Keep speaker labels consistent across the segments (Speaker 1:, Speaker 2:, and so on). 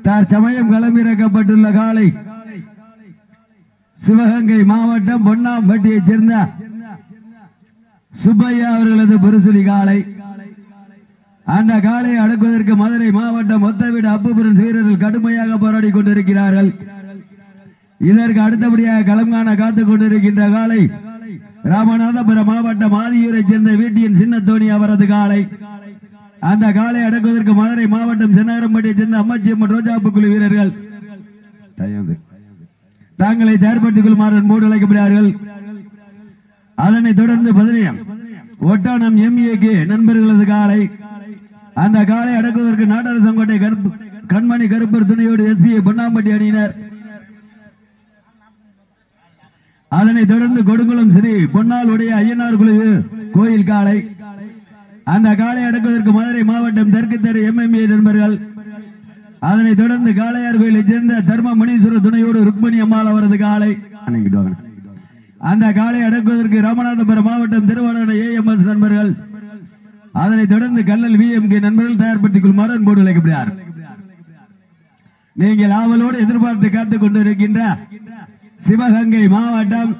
Speaker 1: தற்சமயம் களமிறக்கப்பட்டுள்ள காலை சிவகங்கை மாவட்டம் பொன்னாம்பட்டியைச் சேர்ந்த சுப்பையா அவர்களது புருசுலி காலை. அந்த காலையை அடக்குவதற்கு மதுரை மாவட்டம் ஒத்தவீடு அப்புபுரன் வீரர்கள் கடுமையாக போராடி கொண்டிருக்கிறார்கள். இதற்கு அடுத்தபடியாக களம் காண காத்துக் கொண்டிருக்கின்ற காலை ராமநாதபுரம் மாவட்டம் ஆதியூரைச் சேர்ந்த வீட்டியின் சின்னத்தோணி அவரது காலை. அந்த காலை அடக்குவதற்கு மதுரை மாவட்டம் சென்னாரம்பட்டியைச் சேர்ந்த அம்மாச்சியம்மன் ரோஜாப்பு குழு வீரர்கள் தாங்களை தயார்படுத்திக் கொள்ளுமாறு அன்போடு அழைக்கப்படுகிறார்கள். அதனைத் தொடர்ந்து பதினியம் ஒட்டானம் எம்ஏகே நண்பர்களது காலை. அந்த காலை அடக்குவதற்கு நாடரசங்கோட்டை கண்மணி கருப்பர் துணையோடு எஸ்பிஐ பொன்னாம்பட்டி அணியினர். அதனைத் தொடர்ந்து கொடுங்குளம் ஸ்ரீ பொன்னால் உடைய ஐயனார் குழு கோயில் காலை. அந்த காலை அடக்குவதற்கு மதுரை மாவட்டம் தெற்கு தெரு எம்எம்ஏ நண்பர்கள். அதனைத் தொடர்ந்து காளையார் கோயிலைச் சேர்ந்த தர்ம முனீஸ்வரர் துணையோடு ருக்மணி அம்மாள் அவரது காலை. அந்த காலை அடக்குவதற்கு ராமநாதபுரம் மாவட்டம் திருவாரூர் ஏஎம்எஸ் நண்பர்கள். அதனைத் தொடர்ந்து கல்லல் விஎம்கே நண்பர்கள் தயார்படுத்திக் கொள்ளுமாறு அன்போடு அழைக்கப்படுகிறார். நீங்கள் ஆவலோடு எதிர்பார்த்து காத்துக் கொண்டிருக்கின்ற சிவகங்கை மாவட்டம்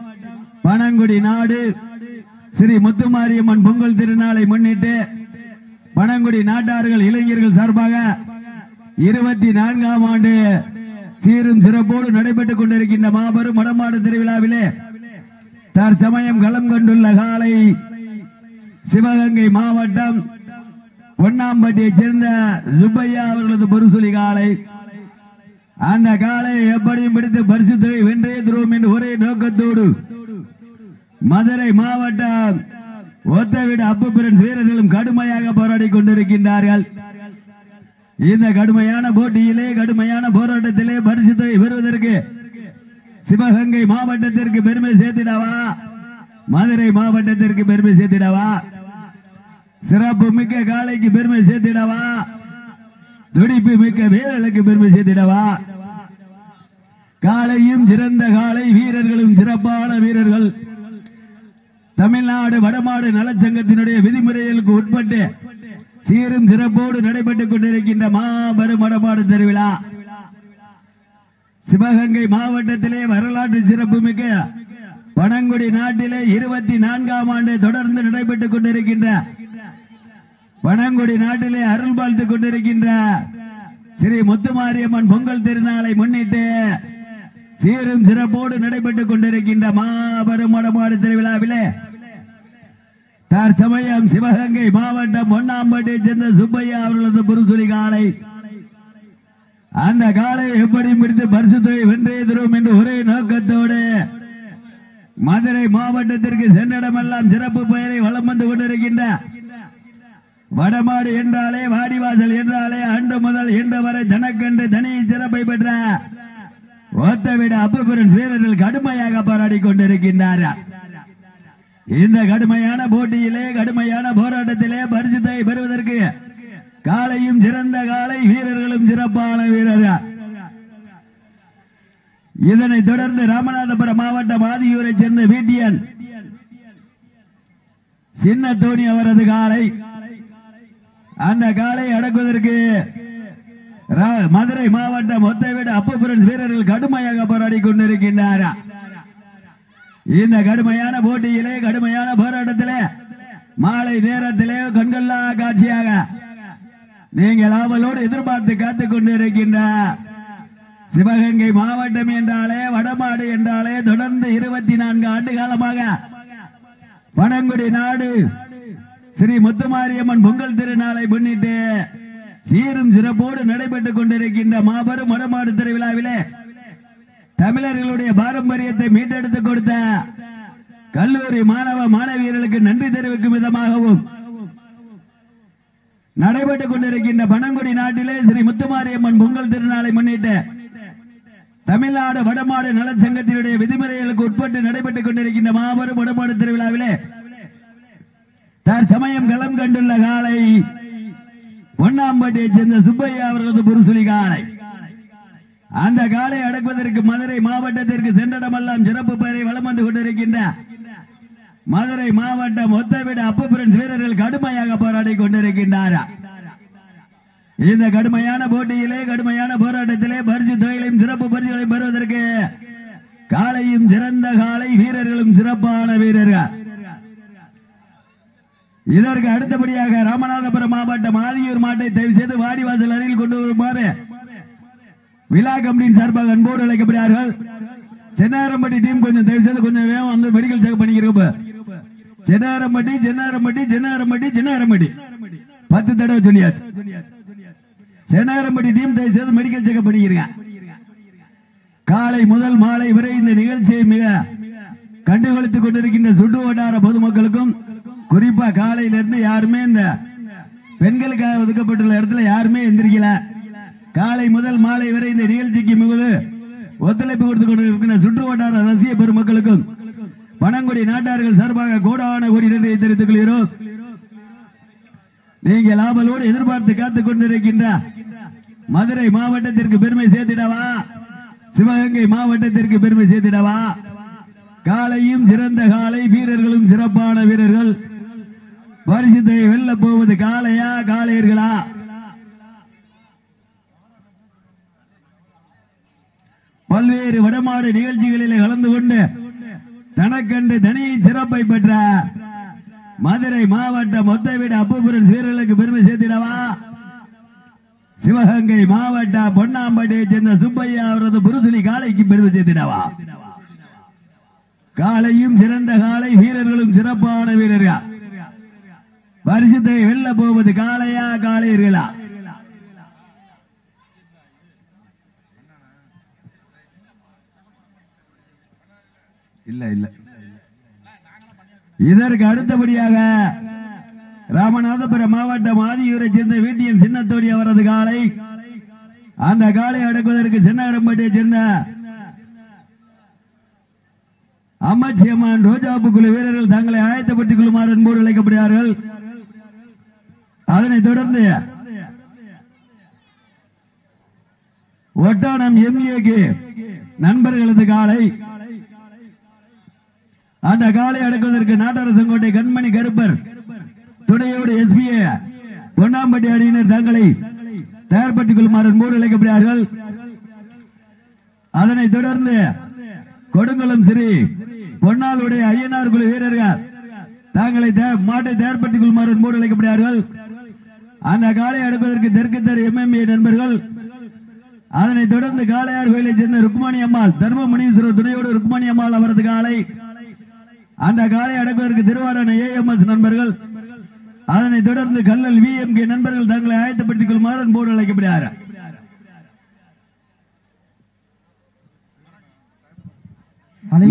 Speaker 1: பனங்குடி நாடு ஸ்ரீ முத்துமாரியம்மன் பொங்கல் திருநாளை முன்னிட்டு பனங்குடி நாட்டார்கள் இளைஞர்கள் சார்பாக 24ஆம் ஆண்டு சீரும் சிறப்போடு நடைபெற்றுக் கொண்டிருக்கின்ற மாபெரும் மடமாடு திருவிழாவிலே தற்சமயம் களம் கொண்டுள்ள காலை சிவகங்கை மாவட்டம் பொன்னாம்பட்டியைச் சேர்ந்த சுப்பையா அவர்களது புருசுலி காலை. அந்த காலை எப்படியும் பிடித்து பரிசு தொகை வென்றே தருவோம் என்று ஒரே நோக்கத்தோடு மதுரை மாவட்டம் ஒத்தவீடு அப்புபுரன் வீரர்களும் கடுமையாக போராடி கொண்டிருக்கின்றார்கள். இந்த கடுமையான போட்டியிலே கடுமையான போராட்டத்திலே பரிசு தொகை பெறுவதற்கு சிவகங்கை மாவட்டத்திற்கு பெருமை சேர்த்திடவா, மதுரை மாவட்டத்திற்கு பெருமை சேர்த்திடவா, சிறப்பு மிக்க காலைக்கு பெருமை சேர்த்திடவா, துடிப்பு மிக்க வீரர்களுக்கு பெருமை சேர்த்திடவா? காலையும் சிறந்த காலை, வீரர்களும் சிறப்பான வீரர்கள். தமிழ்நாடு வடமாடு நலச்சங்கத்தினுடைய விதிமுறைகளுக்கு உட்பட்டு சீரும் சிறப்போடு நடைபெற்றுக் கொண்டிருக்கின்ற மாபெரும் வடமாடு திருவிழா சிவகங்கை மாவட்டத்திலே வரலாற்று சிறப்பு மிக்க பனங்குடி நாட்டிலே 24ஆம் ஆண்டு தொடர்ந்து நடைபெற்றுக் கொண்டிருக்கின்ற பனங்குடி நாட்டிலே அருள் வாழ்த்துக் கொண்டிருக்கின்ற ஸ்ரீ முத்துமாரியம்மன் பொங்கல் திருநாளை முன்னிட்டு சீரும் சிறப்போடு நடைபெற்றுக் கொண்டிருக்கின்ற மாபெரும் வடமாடு திருவிழாவிலே தற்சமயம் சிவகங்கை மாவட்டம் பொன்னாம்பட்டியைச் சேர்ந்த சுப்பையா அவர்களது புருசுலி காலை. அந்த காலை எப்படி பிடித்து பரிசு தொகை வென்றே தருவோம் என்று ஒரே நோக்கத்தோடு மதுரை மாவட்டத்திற்கு சென்றிடமெல்லாம் சிறப்பு பெயரை வலம் வந்து கொண்டிருக்கின்ற வடமாடு என்றாலே வாடிவாசல் என்றாலே அன்று முதல் இன்று வரை தனக்கென்று தனி சிறப்பை பெற்ற ஒத்தவீடு அப்புபுரன் வீரர்கள் கடுமையாக போராடி கொண்டிருக்கின்றார்கள். இந்த கடுமையான போட்டியிலே கடுமையான போராட்டத்திலே பரிசு தொகை பெறுவதற்கு காலையும் சிறந்த காலை, வீரர்களும் சிறப்பான வீரர்கள். இதனைத் தொடர்ந்து ராமநாதபுரம் மாவட்டம் ஆதியூரைச் சேர்ந்த வீட்டியன் சின்னத்தோணி அவரது காலை. அந்த காலை அடக்குவதற்கு மதுரை மாவட்டம் ஒத்தவீடு அப்புபுரன் வீரர்கள் கடுமையாக போராடி கொண்டிருக்கின்றார்கள். இந்த கடுமையான போட்டியிலே கடுமையான போராட்டத்திலே மாலை நேரத்திலே கண்கொள்ளா காட்சியாக நீங்கள் ஆவலோடு எதிர்பார்த்து காத்துக் கொண்டிருக்கின்ற சிவகங்கை மாவட்டம் என்றாலே வடமாடு என்றாலே தொடர்ந்து 24 ஆண்டு காலமாக பனங்குடி நாடு ஸ்ரீ முத்துமாரியம்மன் பொங்கல் திருநாளை முன்னிட்டு சீரும் சிறப்போடு நடைபெற்றுக் கொண்டிருக்கின்ற மாபெரும் வடமாடு திருவிழாவிலே தமிழர்களுடைய பாரம்பரியத்தை மீட்டெடுத்துக் கொடுத்த கல்லூரி மாணவ மாணவியர்களுக்கு நன்றி தெரிவிக்கும் விதமாகவும் நடைபெற்றுக் கொண்டிருக்கின்ற பனங்குடி நாட்டிலே ஸ்ரீ முத்துமாரியம்மன் பொங்கல் திருநாளை முன்னிட்டு தமிழ்நாடு வடமாடு நலச்சங்கத்தினுடைய விதிமுறைகளுக்கு உட்பட்டு நடைபெற்றுக் கொண்டிருக்கின்ற மாபெரும் வடமாடு திருவிழாவிலே தற்சமயம் களம் கண்டுள்ள காலை பொன்னாம்பட்டியைச் சேர்ந்த சுப்பையா அவர்களது புருசுலி காலை. அந்த காலை அடக்குவதற்கு மதுரை மாவட்டத்திற்கு சென்றடமெல்லாம் சிறப்பு பெயரை வலம் வந்து கொண்டிருக்கின்ற மதுரை மாவட்டம் ஒத்தவீடு அப்புபுரன் வீரர்கள் கடுமையாக போராடி கொண்டிருக்கின்றார். இந்த கடுமையான போட்டியிலே கடுமையான போராட்டத்திலே பரிசு தொகைகளையும் சிறப்பு பரிசுகளையும் பெறுவதற்கு காலையும் சிறந்த காலை வீரர்களும் சிறப்பான வீரர்கள். இதற்கு அடுத்தபடியாக ராமநாதபுரம் மாவட்டம் ஆதியூர் மாட்டை தயவு செய்து வாடிவாசல் அருகில் கொண்டு வருமாறு விழா கமிட்டியின் சார்பாக அன்போடு அழைக்கப்படுகிறார்கள். சென்னாரம்பட்டி டீம் கொஞ்சம் தயவு செய்து கொஞ்சம் வேகம் வந்து மெடிக்கல் செக் பண்ணிக்கிறோம். சென்னாரம்பட்டி சென்னாரம்பட்டி சென்னாரம்பட்டி சென்னாரம்பட்டி 10 தடவை சொல்லியாச்சு. சென்னாரம்பட்டி டீம் தயவு செய்து மெடிக்கல் செக் பண்ணிக்கிறீங்க. காலை முதல் மாலை வரை இந்த நிகழ்ச்சியை மிக கண்டுகளித்துக் கொண்டிருக்கின்ற சுற்று வட்டார பொதுமக்களுக்கும் குறிப்பா காலையிலிருந்து யாருமே இந்த பெண்களுக்காக ஒதுக்கப்பட்டுள்ள இடத்துல யாருமே எந்திரிக்கல. காலை முதல் மாலை வரை இந்த நிகழ்ச்சிக்கு மிகுது ஒத்துழைப்பு கொடுத்துக் கொண்டிருக்கின்ற சுற்று வட்டார ரசிக பெருமக்களுக்கும் பனங்குடி நாட்டார்கள் சார்பாக கோடான கோடி நன்றியை தெரிவித்துக் கொள்கிறோம். நீங்கள் ஆவலோடு எதிர்பார்த்து காத்துக் கொண்டிருக்கின்ற மதுரை மாவட்டத்திற்கு பெருமை சேர்த்திடவா, சிவகங்கை மாவட்டத்திற்கு பெருமை சேர்த்திடவா, காலையும் சிறந்த காலை வீரர்களும் சிறப்பான வீரர்கள். பரிசுத்தை வெல்ல போவது காளையா காளையர்களா? பல்வேறு வடமாடு நிகழ்ச்சிகளில் கலந்து கொண்டு தனக்கண்டு தனி சிறப்பை பெற்ற மதுரை மாவட்டம் மொத்தவீடு அப்புபுரன் வீரர்களுக்கு பெருமை சேர்த்திடவா, சிவகங்கை மாவட்டம் பொன்னாம்பட்டியை சேர்ந்த சுப்பையா அவரது புருசுலி காளைக்கு பெருமை சேர்த்திடவா? காலையும் சிறந்த காலை வீரர்களும் சிறப்பான வீரர்கள். பரிசுத்தை வெல்ல போவது காளையா காளையர்களா? இல்ல இல்ல. இதற்கு அடுத்தபடியாக ராமநாதபுரம் மாவட்டம் ஆதியூரை சேர்ந்த வீட்டியின் சின்னத்தோடி அவரது காலை. அந்த காலை அடக்குவதற்கு சென்னாரம்பட்டியை சேர்ந்த அம்மச்சியம்மன் ரோஜாப்பு குழு வீரர்கள் தங்களை ஆயத்தப்படுத்திக் கொள்ளுமாறு என்போடு அழைக்கப்படுகிறார்கள். அதனைத் தொடர்ந்து ஒட்டானம் எம்ஏக்கு நண்பர்களது காலை. அந்த காலை அடக்குவதற்கு நாட்டரசங்கோட்டை கண்மணி கருப்பர் துணையோடு எஸ்பிஏ பொன்னாம்பட்டி அணியினர் தங்களை தயார்படுத்திக் கொள்ளுமாறு என்போடு அழைக்கப்படுகிறார்கள். அதனைத் தொடர்ந்து கொடுங்குளம் ஸ்ரீ பொன்னாளுடைய ஐயனார் குழு வீரர்கள் தங்களை மாட்டை தயார்படுத்திக் கொள்ளுமாறு என்போடு அழைக்கப்படுகிறார்கள். அந்த காலை அடக்குவதற்கு தெற்கு தெரு எம்எம்ஏ நண்பர்கள். அதனைத் தொடர்ந்து காளையார் கோயிலை சேர்ந்த ருக்மணி அம்மாள் தர்மமுனீஸ்வரர் துணையோடு ருக்மணி அம்மாள் அவரது காலை. அந்த காலை அடக்குவதற்கு திருவாடான ஏஎம்எஸ் நண்பர்கள். அதனைத் தொடர்ந்து கல்லல் விஎம்கே நண்பர்கள் தங்களை ஆயத்தப்படுத்திக் கொள்ளுமாறு அன்போடு அழைக்கப்படுகிறார்கள்.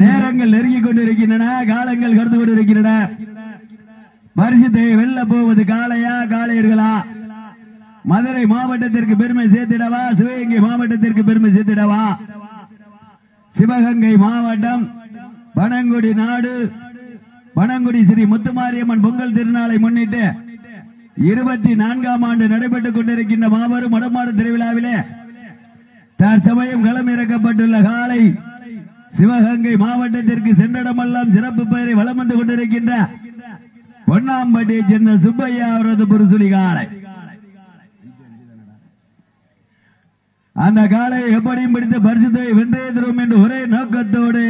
Speaker 1: நேரங்கள் நெருங்கிக் கொண்டிருக்கின்றன, காலங்கள் கடந்து கொண்டிருக்கின்றன. பரிசுத்தை வெல்ல போவது காளையா காளையர்களா? மதுரை மாவட்டத்திற்கு பெருமை சேர்த்திடவா, சிவகங்கை மாவட்டத்திற்கு பெருமை சேர்த்திடவா? சிவகங்கை மாவட்டம் பனங்குடி நாடு பனங்குடி ஸ்ரீ முத்துமாரியம்மன் பொங்கல் திருநாளை முன்னிட்டு 24ஆம் ஆண்டு நடைபெற்றுக் கொண்டிருக்கின்ற மாபெரும் வடமாடு திருவிழாவிலே தற்சமயம் களமிறக்கப்பட்டுள்ள காலை சிவகங்கை மாவட்டத்திற்கு சென்றடமெல்லாம் சிறப்பு பெயரை வலம் வந்து கொண்டிருக்கின்ற பொன்னாம்பட்டியை சேர்ந்த சுப்பையா அவரது புருசுலி காலை. அந்த காலை எப்படியும் பிடித்த பரிசுத்தை வென்றே தரும் என்று ஒரே நோக்கத்தோடு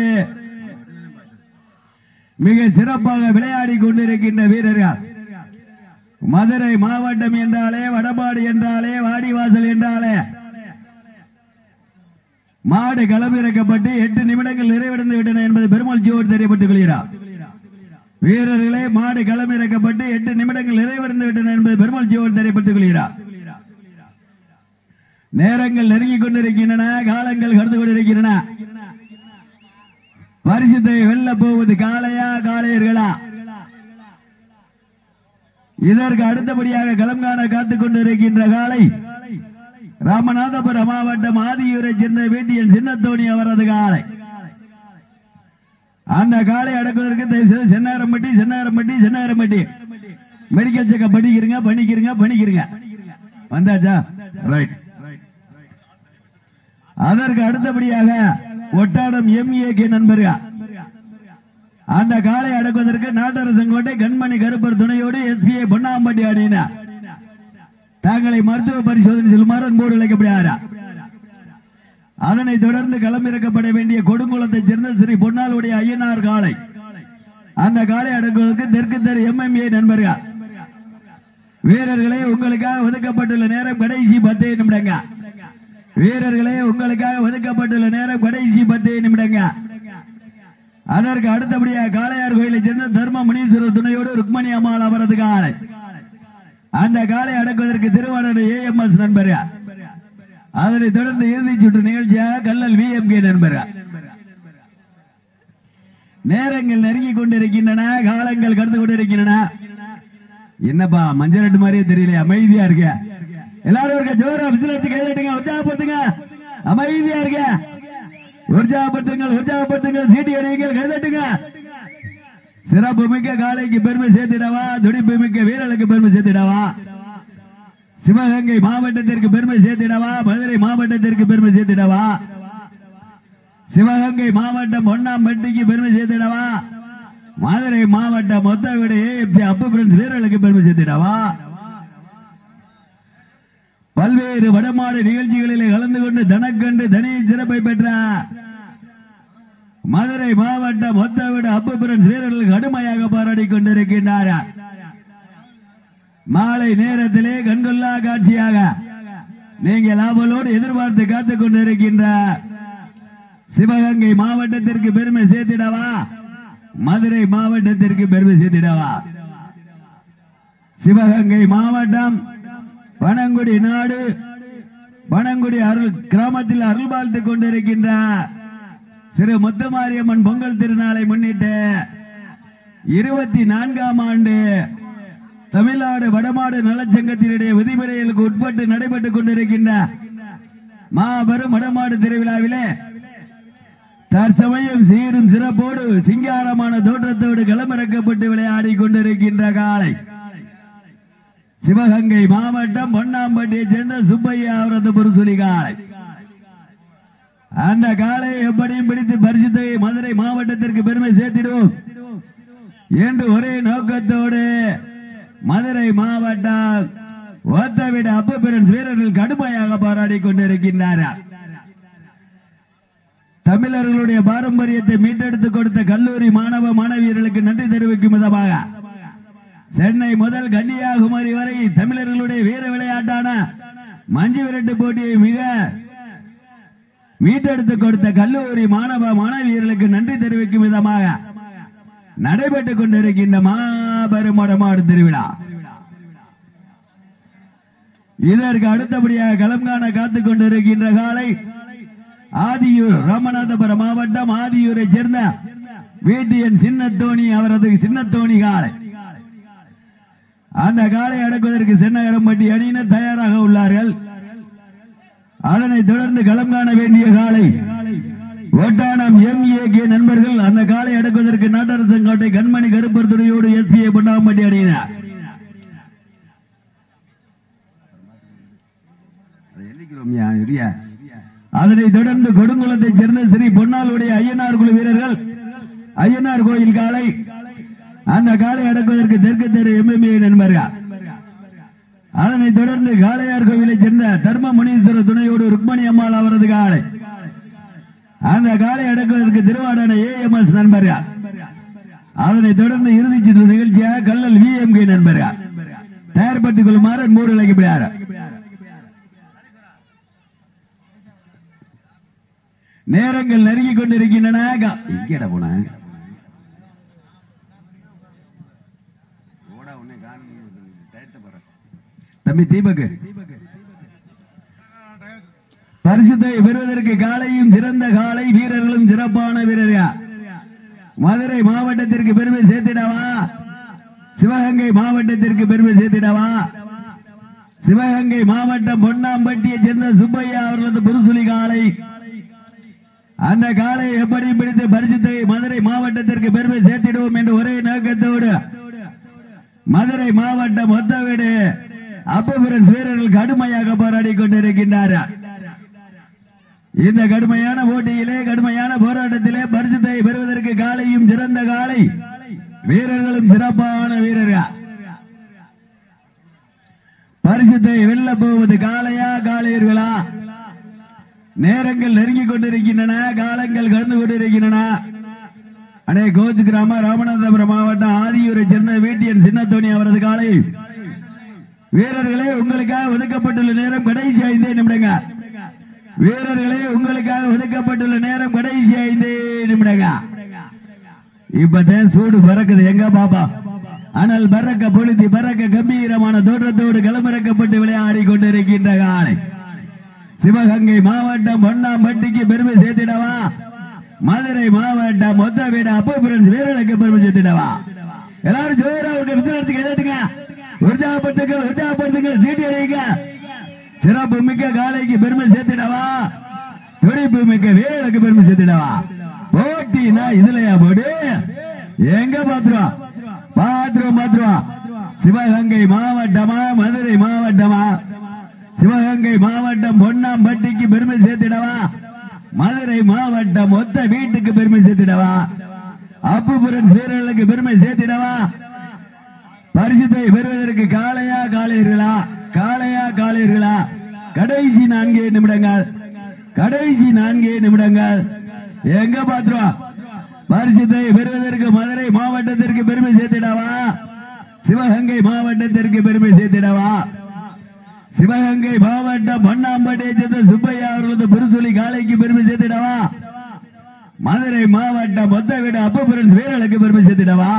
Speaker 1: மிக சிறப்பாக விளையாடி கொண்டிருக்கின்ற வீரர்கள். மதுரை மாவட்டம் என்றாலே, வடமாடு என்றாலே, வாடிவாசல் என்றாலே மாடு களமிறக்கப்பட்டு 8 நிமிடங்கள் நிறைவடைந்து விட்டன என்பது பெருமகிழ்ச்சியோடு தெரியப்பட்டுக் கொள்கிறார். வீரர்களே, மாடு களமிறக்கப்பட்டு 8 நிமிடங்கள் நிறைவடைந்து விட்டன என்பது பெருமகிழ்ச்சியோடு தெரியப்பட்டுக் கொள்கிறார். நேரங்கள் நெருங்கிக் கொண்டிருக்கின்றன, காலங்கள் கடந்து கொண்டிருக்கின்றன. பரிசுத்தை வெல்ல போவது காளையா காளையர்களா? இதற்கு அடுத்தபடியாக களம் காண காத்துக் கொண்டிருக்கின்ற காலை ராமநாதபுரம் மாவட்டம் ஆதியூரை சேர்ந்த வீட்டியின் சின்னத்தோணி அவரது காலை. அந்த காலை அடக்குவதற்கு சென்னாரம்பட்டி சென்னாரம்பட்டி சென்னாரம்பட்டி மெடிக்கல் செக்அப் பண்ணிக்கிறீங்க. வந்தாச்சா? ரைட். அதற்கு அடுத்தபடியாக ஒட்டாடம் எம்ஏகே நண்பர்கள் அந்த காலை அடக்குவதற்கு நாட்டரசங்கோட்டை கண்மணி கருப்பர் துணையோடு எஸ்பிஐ பொன்னாம்பட்டி அணியினர் தாங்களை மருத்துவ பரிசோதனை செல்லுமாறு அன்போடு அழைக்கப்படுகிறார். அதனைத் தொடர்ந்து களமிறக்கப்பட வேண்டிய கொடுங்குளத்தைச் சேர்ந்த ஸ்ரீ பொன்னாளுடைய ஐயனார் காளை. அந்த காளை அடக்குவதற்கு தெற்கு தெரு MMA நண்பர்கள். வீரர்களே, உங்களுக்காக ஒதுக்கப்பட்டுள்ள நேரம் கடைசி 10 நிமிடங்க. வீரர்களே, உங்களுக்காக ஒதுக்கப்பட்டுள்ள நேரம் கடைசி 10 நிமிடங்க. அதற்கு அடுத்தபடியாக காளையார் கோயிலை சேர்ந்த தர்ம முனீஸ்வரர் துணையோடு ருக்மணி அம்மாள் அவரது காளை. அந்த காளை அடக்குவதற்கு திருவாரூர் AMS நண்பர்கள். அதனைத் தொடர்ந்து இறுதி சுற்று நிகழ்ச்சியாக கல்லல் VMK நண்பர்கள். நேரங்கள் நெருங்கி கொண்டிருக்கின்றன, காலங்கள் கடந்து கொண்டிருக்கின்றன. என்னப்பா மஞ்சள் மாதிரியே தெரியல, அமைதியா இருக்க. எல்லாரும் இருக்க ஜோரா விசில் அடிச்சு கைதட்டுங்க, உற்சாகப்படுத்துங்க. அமைதியா இருக்க, உற்சாகப்படுத்துங்கள், சீட்டி அடியுங்கள், கைதட்டுங்க. சிறப்பு மிக்க காளைக்கு பெருமை சேர்த்திடவா, துடிப்பு மிக்க வீரர்களுக்கு பெருமை சேர்த்திடவா, சிவகங்கை மாவட்டத்திற்கு பெருமை சேர்த்திடவா, மதுரை மாவட்டத்திற்கு பெருமை சேர்த்திடவா, சிவகங்கை மாவட்டம் பொன்னாம்பட்டிக்கு பெருமை சேர்த்திடவா, மதுரை மாவட்டம் மொத்த விட AFC அப்பு பிரெண்ட்ஸ் வீரர்களுக்கு பெருமை சேர்த்திடவா. பல்வேறு வடமாடு நிகழ்ச்சிகளில் கலந்து கொண்டு தனக்கன்று தனி சிறப்பை பெற்ற மதுரை மாவட்டம் மொத்த விட அப்பு பிரெண்ட்ஸ் வீரர்கள் கடுமையாக போராடி கொண்டிருக்கின்றார்கள். மாலை நேரத்திலே கண்கொள்ளா காட்சியாக நீங்கள் ஆவலோடு எதிர்பார்த்து காத்துக் கொண்டிருக்கின்ற சிவகங்கை மாவட்டத்திற்கு பெருமை சேர்த்திடவா, மதுரை மாவட்டத்திற்கு பெருமை சேர்த்திடவா. சிவகங்கை மாவட்டம் பனங்குடி நாடு பனங்குடி கிராமத்தில் அருள் வாழ்த்து கொண்டிருக்கின்ற சிறு முத்துமாரியம்மன் பொங்கல் திருநாளை முன்னிட்டு 24ஆம் ஆண்டு தமிழ்நாடு வடமாடு நலச்சங்கத்தினுடைய விதிமுறைகளுக்கு உட்பட்டு நடைபெற்றுக் கொண்டிருக்கின்ற மாபெரும் வடமாடு திருவிழாவிலே தற்சமயம் சீரும் சிறப்போடு சிங்காரமான தோற்றத்தோடு களமிறக்கப்பட்டு விளையாடி கொண்டிருக்கின்ற காளை சிவகங்கை மாவட்டம் பொன்னாம்பட்டியை சேர்ந்த சுப்பையா அவரது புருசுலி காளை. அந்த காளை எப்படியும் பிடித்து பரிசுத்தை மதுரை மாவட்டத்திற்கு பெருமை சேர்த்திடுவோம் என்று ஒரே நோக்கத்தோடு மதுரை மாவட்டம் ஒத்தவிட அப்பு பிரெண்ட்ஸ் வீரர்கள் கடுமையாக போராடி கொண்டிருக்கின்றார்கள். தமிழர்களுடைய பாரம்பரியத்தை மீட்டெடுத்துக் கொடுத்த கல்லூரி மாணவ மாணவியர்களுக்கு நன்றி தெரிவிக்கும் விதமாக சென்னை முதல் கன்னியாகுமரி வரை தமிழர்களுடைய வீர விளையாட்டான மஞ்சு விரட்டு போட்டியை மிக மீட்டெடுத்துக் கொடுத்த கல்லூரி மாணவ மாணவியர்களுக்கு நன்றி தெரிவிக்கும் விதமாக நடைபெற்றுக் கொண்டிருக்கின்ற மாபெரும் வடமாடு திருவிழா. இதற்கு அடுத்தபடியாக களம் காண காத்துக் கொண்டிருக்கின்ற காலை ஆதியூர் ராமநாதபுரம் மாவட்டம் ஆதியூரை சேர்ந்த வீட்டியன் சின்னத்தோணி அவரது சின்னத்தோணி காலை. அந்த காலை அடக்குவதற்கு சென்னகரம்பட்டி அணியினர் தயாராக உள்ளார்கள். அதனைத் தொடர்ந்து களம் காண வேண்டிய காலை ஒட்டானம் MAK நண்பர்கள். அந்த காலை அடக்குவதற்கு நாட்டரசங்கோட்டை கண்மணி கருப்பர் துணையோடு SPA பொன்னாம்பட்டி அணியினர். அதனைத் தொடர்ந்து கொடுங்குளத்தை சேர்ந்த ஸ்ரீ பொன்னாளுடைய ஐயனார் குழு வீரர்கள் ஐயனார் கோயில் காலை. அந்த காலை அடக்குவதற்கு தெற்கு தெரு MMA நண்பர்கள். அதனைத் தொடர்ந்து காளையார் கோவிலை சேர்ந்த தர்ம முனீஸ்வரர் துணையோடு ருக்மணி அம்மாள் அவரது காலை. அந்த காலை அடக்குவதற்கு திருவாடான AMS நண்பர்கள். அதனைத் தொடர்ந்து இறுதி சுற்று நிகழ்ச்சியாக கல்லல் VMK நண்பர்கள் தயார்படுத்திக் கொள்ளுமாறு மூடு அழைக்கப்படுகிறார். நேரங்கள் நெருங்கிக் கொண்டிருக்கின்றன. எங்கேடா போன தம்பி தீபக் பரிசுத்தை பெறுவதற்கு காலையும் சிறந்த காலை வீரர்களும் சிறப்பான வீரர்கள். மதுரை மாவட்டத்திற்கு பெருமை சேர்த்திடவா, சிவகங்கை மாவட்டத்திற்கு பெருமை சேர்த்திடவா. சிவகங்கை மாவட்டம் பொன்னாம்பட்டியை சேர்ந்த சுப்பையா அவர்களது புருசுலி காலை. அந்த காலை எப்படி பிடித்து பரிசுத்தை மதுரை மாவட்டத்திற்கு பெருமை சேர்த்திடுவோம் என்று ஒரே நோக்கத்தோடு மதுரை மாவட்டம் மொத்த வீடு அப்பு பிரெண்ட்ஸ் வீரர்கள் கடுமையாக போராடி கொண்டிருக்கின்றார்கள். இந்த கடுமையான போட்டியிலே கடுமையான போராட்டத்திலே பரிசுத்தை பெறுவதற்கு காலையும் சிறந்த காலை வீரர்களும் சிறப்பான வீரர்கள். பரிசுத்தை வெல்ல போவது காளையா காளையர்களா? நேரங்கள் நெருங்கிக் கொண்டிருக்கின்றன, காலங்கள் கடந்து கொண்டிருக்கின்றன. அடே கோச் கிராம ராமநாதபுரம் மாவட்டம் ஆதியூரை சேர்ந்த வீட்டியன் சின்னத்தோணி அவரது காலை வீரர்களே உங்களுக்காக ஒதுக்கப்பட்டுள்ள நேரம் கடைசி 5 நிமிடங்கள். வீரர்களே உங்களுக்காக ஒதுக்கப்பட்டுள்ள நேரம் கடைசி 5 நிமிடங்கள். இப்பதான் சூடு பறக்குது எங்க பாப்பா. ஆனால் பறக்க பொழுதி பறக்க கம்பீரமான தோற்றத்தோடு களமிறக்கப்பட்டு விளையாடி கொண்டிருக்கின்ற காலை சிவகங்கை மாவட்டம் பொன்னாம்பட்டிக்கு பெருமை சேர்த்திடவா? மதுரை மாவட்டம் மொத்த வீடு அப்போ வீரர்களுக்கு பெருமை சேர்த்திடவா? எல்லாரும் ஜோரா கேட்டுங்க, உற்சாகப்படுத்துங்கள், உற்சாகப்படுத்துங்கள், சீட்டி அடிங்க. சிறப்பு மிக்க காலைக்கு பெருமை சேர்த்திடவா? துடிப்பு மிக்க வீரர்களுக்கு பெருமை சேர்த்திடவா? போட்டினா இதுலயா போடு? எங்க பாத்துருவா பாத்துருவா? சிவகங்கை மாவட்டமா மதுரை மாவட்டமா? சிவகங்கை மாவட்டம் பொன்னாம்பட்டிக்கு பெருமை சேர்த்திடவா? மதுரை மாவட்டம் மொத்த வீட்டுக்கு பெருமை சேர்த்திடவா? அப்புபுரன் வீரர்களுக்கு பெருமை சேர்த்திடவா? பரிசுத்தை பெறுவதற்கு காளையா காளையர்களா? காளையா காளையர்களா? கடைசி 4 நிமிடங்கள், கடைசி 4 நிமிடங்கள். எங்க பாத்துருவா? பரிசுத்தை பெறுவதற்கு மதுரை மாவட்டத்திற்கு பெருமை சேர்த்திடவா? சிவகங்கை மாவட்டத்திற்கு பெருமை சேர்த்திடவா? சிவகங்கை மாவட்டம் பொன்னாம்பட்டியை சேர்ந்த சுப்பையா அவர்களது புருசொலி காலைக்கு பெருமை சேர்த்திடவா? மதுரை மாவட்டம் மொத்த வீடு அப்பபுரன் வீரர்களுக்கு பெருமை சேர்த்திடவா?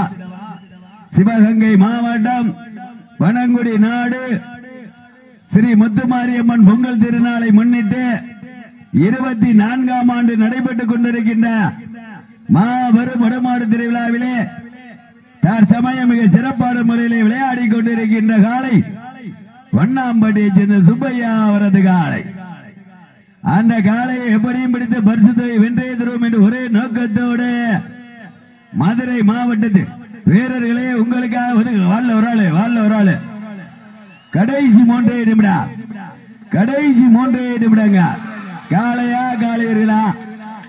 Speaker 1: சிவகங்கை மாவட்டம் வனங்குடி நாடு ஸ்ரீ முத்துமாரியம்மன் பொங்கல் திருநாளை முன்னிட்டு 24ஆம் ஆண்டு நடைபெற்றுக் கொண்டிருக்கின்ற மாபெரும் வடமாடு திருவிழாவிலே தற்சமயம் மிக சிறப்பான முறையிலே விளையாடி கொண்டிருக்கின்ற காலை பொன்னாம்பட்டியை சேர்ந்த சுப்பையா அவரது காலை. அந்த காலையை எப்படியும் பிடித்து பரிசுத்தை வென்றே தருவோம் என்று ஒரே நோக்கத்தோடு மதுரை மாவட்டத்தில் வீரர்களே உங்களுக்காக வாழ்ல ஒரு ஆளு கடைசி 3 நிமிடம், கடைசி 3 நிமிடங்க. காளையா காளையர்களா?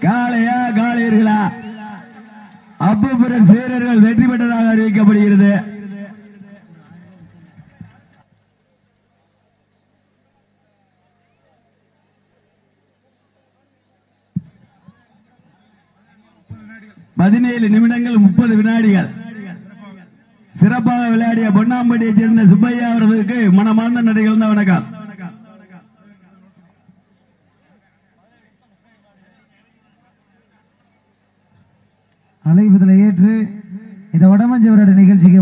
Speaker 1: காளையா காளையர்களா? அப்புபுரன் வீரர்கள் வெற்றி பெற்றதாக அறிவிக்கப்படுகிறது. பதினேழு நிமிடங்கள் 30 வினாடிகள். சிறப்பாக விளையாடிய பொன்னாம்பட்டியை சேர்ந்த சுப்பையா அவர்களுக்கு மனமார்ந்த நன்றிகள். வணக்கம்.
Speaker 2: அழைப்புதலை ஏற்று இந்த வடமஞ்சி வருட நிகழ்ச்சிக்கு